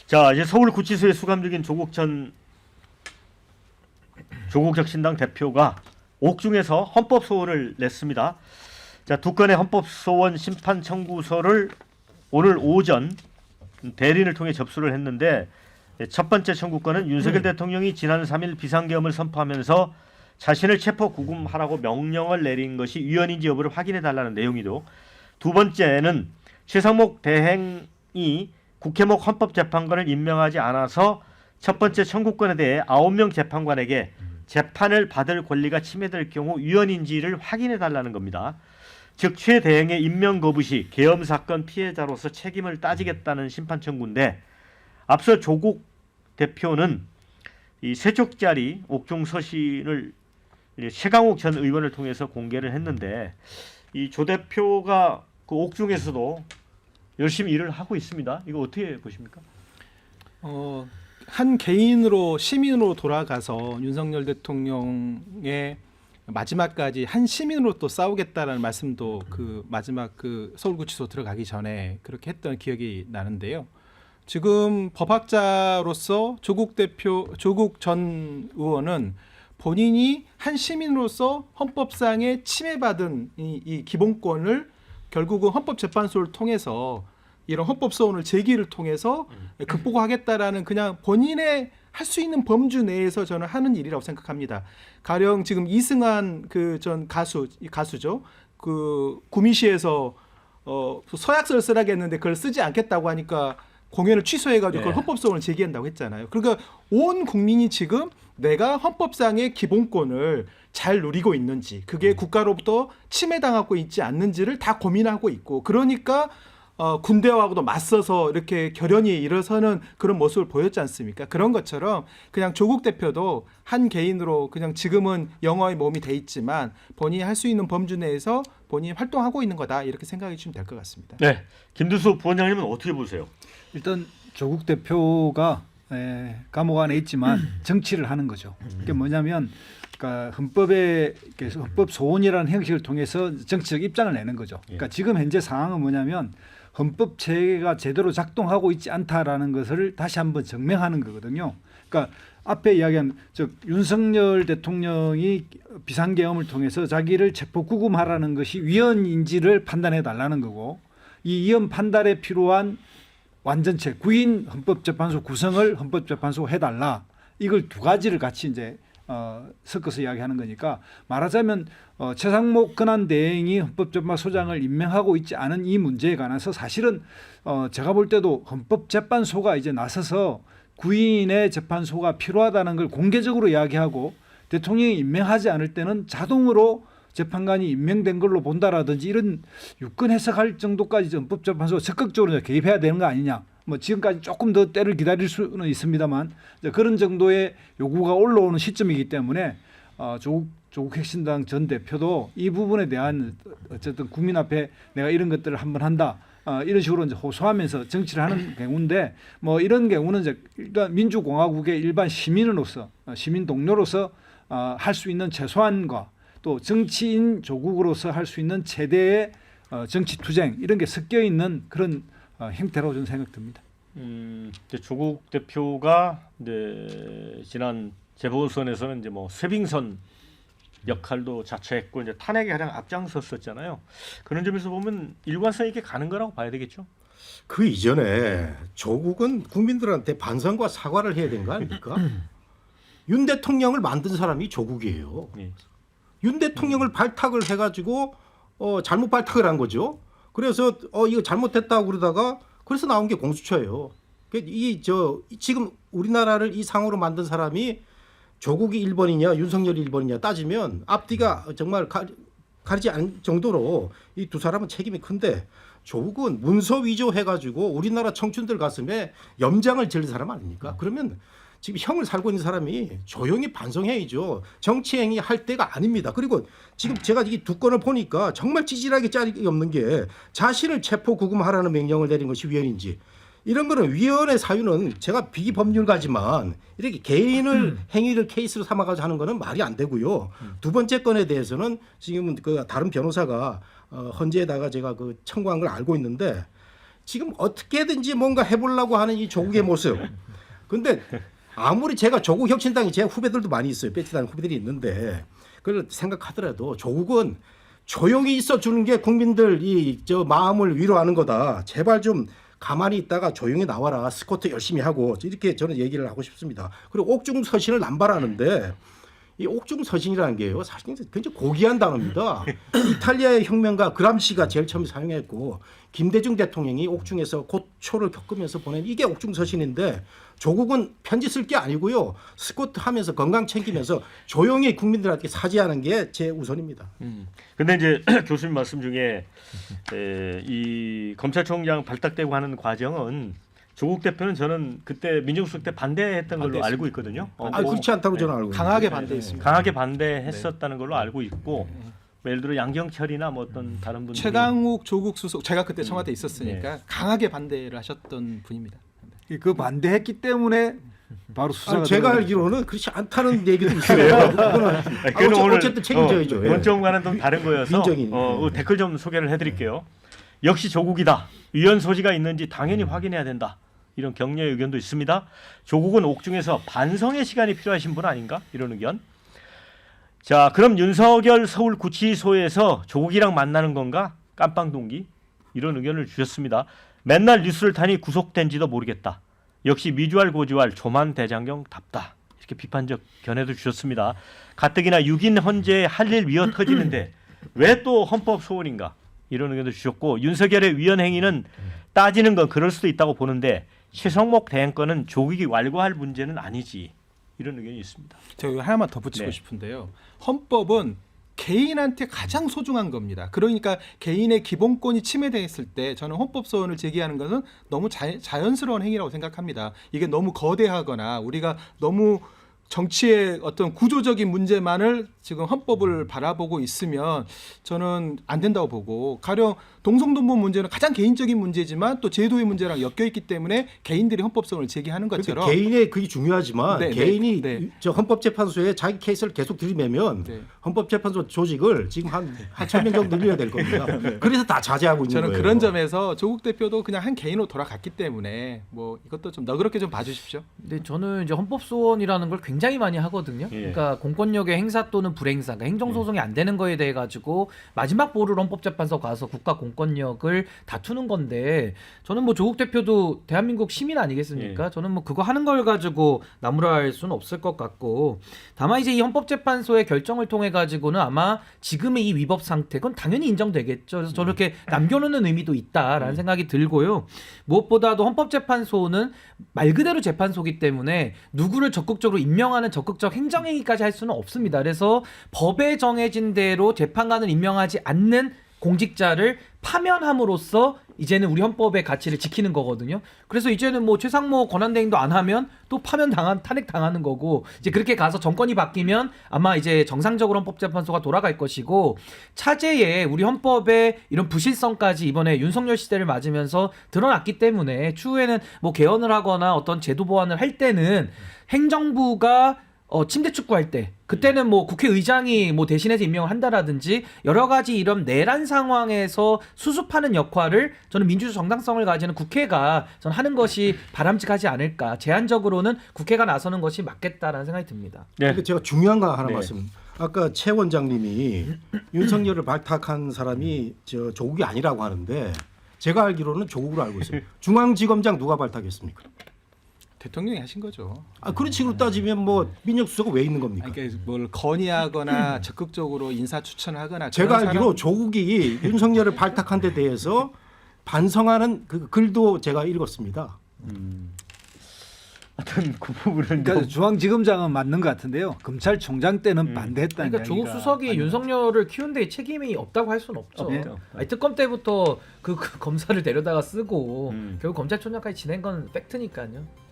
자, 이제 서울구치소에 수감 중인 조국혁신당 대표가 옥중에서 헌법소원을 냈습니다. 자, 두 건의 헌법소원 심판 청구서를 오늘 오전 대리인을 통해 접수를 했는데, 첫 번째 청구권은 윤석열 대통령이 지난 3일 비상계엄을 선포하면서 자신을 체포 구금하라고 명령을 내린 것이 위헌인지 여부를 확인해 달라는 내용이고, 두 번째는 최상목 대행이 국회목 헌법재판관을 임명하지 않아서 첫 번째 청구권에 대해 9명 재판관에게 재판을 받을 권리가 침해될 경우 위헌인지를 확인해 달라는 겁니다. 즉 최 대행의 임명 거부 시 계엄 사건 피해자로서 책임을 따지겠다는 심판 청구인데, 앞서 조국 대표는 이 세 쪽짜리 옥중 서신을 최강욱 전 의원을 통해서 공개를 했는데, 이 조 대표가 그 옥중에서도 열심히 일을 하고 있습니다. 이거 어떻게 보십니까? 한 개인으로 시민으로 돌아가서 윤석열 대통령의 마지막까지 한 시민으로 또 싸우겠다라는 말씀도 그 마지막 그 서울구치소 들어가기 전에 그렇게 했던 기억이 나는데요. 지금 법학자로서 조국 전 의원은 본인이 한 시민으로서 헌법상에 침해받은 이 기본권을 결국은 헌법재판소를 통해서 이런 헌법소원을 제기를 통해서 극복하겠다라는 그냥 본인의 할 수 있는 범주 내에서 저는 하는 일이라고 생각합니다. 가령 지금 이승환 그 전 가수죠. 그 구미시에서 서약서를 쓰라고 했는데 그걸 쓰지 않겠다고 하니까 공연을 취소해가지고 그걸 헌법소원을 제기한다고 했잖아요. 그러니까 온 국민이 지금 내가 헌법상의 기본권을 잘 누리고 있는지, 그게 국가로부터 침해당하고 있지 않는지를 다 고민하고 있고, 그러니까 군대하고도 맞서서 이렇게 결연히 일어서는 그런 모습을 보였지 않습니까? 그런 것처럼 그냥 조국 대표도 한 개인으로 그냥 지금은 영어의 몸이 돼 있지만 본인이 할 수 있는 범주 내에서 본인이 활동하고 있는 거다, 이렇게 생각해 주시면 될 것 같습니다. 네, 김두수 부원장님은 어떻게 보세요? 일단 조국 대표가 감옥 안에 있지만 정치를 하는 거죠. 그게 뭐냐면, 그러니까 헌법 소원이라는 형식을 통해서 정치적 입장을 내는 거죠. 그러니까 지금 현재 상황은 뭐냐면 헌법 체계가 제대로 작동하고 있지 않다라는 것을 다시 한번 증명하는 거거든요. 그러니까 앞에 이야기한 즉 윤석열 대통령이 비상계엄을 통해서 자기를 체포 구금하라는 것이 위헌인지를 판단해 달라는 거고, 이 위헌 판단에 필요한 완전체 구인 헌법재판소 구성을 헌법재판소 해달라, 이걸 두 가지를 같이 이제 섞어서 이야기하는 거니까, 말하자면 최상목 근한대행이 헌법재판소장을 임명하고 있지 않은 이 문제에 관해서 사실은 제가 볼 때도 헌법재판소가 이제 나서서 구인의 재판소가 필요하다는 걸 공개적으로 이야기하고, 대통령이 임명하지 않을 때는 자동으로 재판관이 임명된 걸로 본다라든지 이런 유권 해석할 정도까지 헌법재판소가 적극적으로 개입해야 되는 거 아니냐. 뭐 지금까지 조금 더 때를 기다릴 수는 있습니다만 그런 정도의 요구가 올라오는 시점이기 때문에 조국 혁신당 전 대표도 이 부분에 대한 어쨌든 국민 앞에 내가 이런 것들을 한번 한다, 이런 식으로 이제 호소하면서 정치를 하는 경우인데, 뭐 이런 경우는 이제 일단 민주공화국의 일반 시민으로서 시민 동료로서 할 수 있는 최소한과 또 정치인 조국으로서 할 수 있는 최대의 정치 투쟁, 이런 게 섞여 있는 그런 형태라고 저는 생각됩니다. 조국 대표가 이제 지난 재보선에서는 이제 뭐 쇄빙선 역할도 자처했고 이제 탄핵에 가장 앞장섰었잖아요. 그런 점에서 보면 일관성 있게 가는 거라고 봐야 되겠죠. 그 이전에 조국은 국민들한테 반성과 사과를 해야 되는 거 아닙니까? 윤 대통령을 만든 사람이 조국이에요. 네. 윤 대통령을 발탁을 해가지고 잘못 발탁을 한 거죠. 그래서 이거 잘못했다고 그러다가 그래서 나온 게 공수처예요. 지금 우리나라를 이 상으로 만든 사람이 조국이 1번이냐 윤석열이 1번이냐 따지면 앞뒤가 정말 가리지 않을 정도로 이 두 사람은 책임이 큰데, 조국은 문서 위조해가지고 우리나라 청춘들 가슴에 염장을 지을 사람 아닙니까? 그러면 지금 형을 살고 있는 사람이 조용히 반성해야죠. 정치행위 할 때가 아닙니다. 그리고 지금 제가 이 두 건을 보니까 정말 찌질하게 짤이 없는 게, 자신을 체포 구금하라는 명령을 내린 것이 위헌인지, 이런 거는 위헌의 사유는 제가 비법률가지만 이렇게 개인을 행위를 케이스로 삼아가지고 하는 거는 말이 안 되고요. 두 번째 건에 대해서는 지금 그 다른 변호사가 헌재에다가 제가 그 청구한 걸 알고 있는데, 지금 어떻게든지 뭔가 해보려고 하는 이 조국의 모습. 근데 아무리 제가 조국 혁신당이 제 후배들도 많이 있어요. 배치단 후배들이 있는데 그걸 생각하더라도 조국은 조용히 있어주는 게 국민들 저 마음을 위로하는 거다. 제발 좀 가만히 있다가 조용히 나와라. 스쿼트 열심히 하고 이렇게 저는 얘기를 하고 싶습니다. 그리고 옥중서신을 남발하는데 이 옥중서신이라는 게요. 사실 굉장히 고귀한 단어입니다. 이탈리아의 혁명가 그람시가 제일 처음 사용했고 김대중 대통령이 옥중에서 고초를 겪으면서 보낸 이게 옥중서신인데 조국은 편지 쓸 게 아니고요. 스쿼트 하면서 건강 챙기면서 조용히 국민들한테 사죄하는 게 제 우선입니다. 근데 이제 교수님 말씀 중에 이 검찰총장 발탁되고 하는 과정은 조국 대표는 저는 그때 민정수석 때 반대했던 걸로 반대했습니다. 알고 있거든요. 그렇지 않다고 저는 알고 강하게 있는데. 반대했습니다. 강하게 반대했었다는 걸로 알고 있고 뭐 예를 들어 양경철이나 뭐 어떤 다른 분들이 최강욱 조국 수석 제가 그때 청와대에 있었으니까 강하게 반대를 하셨던 분입니다. 그 반대했기 때문에 바로 수사가 제가 들어가요. 알기로는 그렇지 않다는 얘기도 있어요. 그거는 오늘 어쨌든 책임져야죠. 예. 원점과는 좀 다른 거여서 민정이. 댓글 좀 소개를 해드릴게요. 역시 조국이다. 위헌 소지가 있는지 당연히 확인해야 된다. 이런 격려 의견도 있습니다. 조국은 옥중에서 반성의 시간이 필요하신 분 아닌가? 이런 의견. 자, 그럼 윤석열 서울구치소에서 조국이랑 만나는 건가? 깜빵 동기? 이런 의견을 주셨습니다. 맨날 뉴스를 타니 구속된지도 모르겠다. 역시 미주알 고주알 조만 대장경답다. 이렇게 비판적 견해도 주셨습니다. 가뜩이나 6인 헌재에 할 일 미어 터지는데 왜 또 헌법 소원인가? 이런 의견도 주셨고 윤석열의 위헌 행위는 따지는 건 그럴 수도 있다고 보는데 최성목 대행건은 조국이 완고할 문제는 아니지. 이런 의견이 있습니다. 제가 이거 하나만 더 붙이고 네. 싶은데요. 헌법은 개인한테 가장 소중한 겁니다. 그러니까 개인의 기본권이 침해됐을 때 저는 헌법 소원을 제기하는 것은 너무 자연스러운 행위라고 생각합니다. 이게 너무 거대하거나 우리가 너무 정치의 어떤 구조적인 문제만을 지금 헌법을 바라보고 있으면 저는 안 된다고 보고 가령 동성동본 문제는 가장 개인적인 문제지만 또 제도의 문제랑 엮여 있기 때문에 개인들이 헌법성을 제기하는 것처럼 개인의 그게 중요하지만 네, 개인이 네. 저 헌법재판소에 자기 케이스를 계속 들이매면 네. 헌법재판소 조직을 지금 한 1,000명 정도 늘려야 될 겁니다. 그래서 다 자제하고 있는 저는 거예요. 그런 점에서 조국 대표도 그냥 한 개인으로 돌아갔기 때문에 뭐 이것도 좀 너그럽게 좀 봐주십시오. 근데 저는 이제 헌법 소원이라는 걸 굉장히 많이 하거든요. 예. 그러니까 공권력의 행사 또는 불행사, 그러니까 행정 소송이 안 되는 거에 대해 가지고 마지막 보를 헌법재판소 가서 국가 공권력을 다투는 건데 저는 뭐 조국 대표도 대한민국 시민 아니겠습니까? 저는 뭐 그거 하는 걸 가지고 나무랄 수는 없을 것 같고 다만 이제 이 헌법재판소의 결정을 통해 가지고는 아마 지금의 이 위법 상태 그건 당연히 인정되겠죠. 그래서 저렇게 남겨놓는 의미도 있다라는 생각이 들고요. 무엇보다도 헌법재판소는 말 그대로 재판소기 때문에 누구를 적극적으로 임명하는 적극적 행정행위까지 할 수는 없습니다. 그래서 법에 정해진 대로 재판관을 임명하지 않는 공직자를 파면함으로써 이제는 우리 헌법의 가치를 지키는 거거든요. 그래서 이제는 뭐 최상목 권한대행도 안 하면 또 탄핵 당하는 거고 이제 그렇게 가서 정권이 바뀌면 아마 이제 정상적으로 헌법재판소가 돌아갈 것이고 차제에 우리 헌법의 이런 부실성까지 이번에 윤석열 시대를 맞으면서 드러났기 때문에 추후에는 뭐 개헌을 하거나 어떤 제도 보완을 할 때는 행정부가 침대 축구할 때 그때는 뭐 국회의장이 뭐 대신해서 임명을 한다라든지 여러 가지 이런 내란 상황에서 수습하는 역할을 저는 민주주의 정당성을 가지는 국회가 저는 하는 것이 바람직하지 않을까. 제한적으로는 국회가 나서는 것이 맞겠다라는 생각이 듭니다. 네. 근데 제가 중요한 거 하나 네. 말씀. 아까 최 원장님이 윤석열을 발탁한 사람이 저 조국이 아니라고 하는데 제가 알기로는 조국으로 알고 있어요. 중앙지검장 누가 발탁했습니까? 대통령이 하신 거죠. 그런 식으로 따지면 뭐 민정수석은 왜 있는 겁니까? 그러니까 뭘 건의하거나 적극적으로 인사 추천을 하거나 제가 그런 알기로 사람- 조국이 윤석열을 발탁한 데 대해서 반성하는 그 글도 제가 읽었습니다. 하여튼 그 부분은 그러니까 좀 중앙지검장은 맞는 것 같은데요. 검찰총장 때는 반대했다는 그러니까 조국 이야기가 수석이 아니에요. 윤석열을 키운 데 책임이 없다고 할 수는 없죠. 없죠. 아니, 특검 때부터 그 검사를 데려다가 쓰고 음. 결국 검찰총장까지 지낸 건 팩트니까요.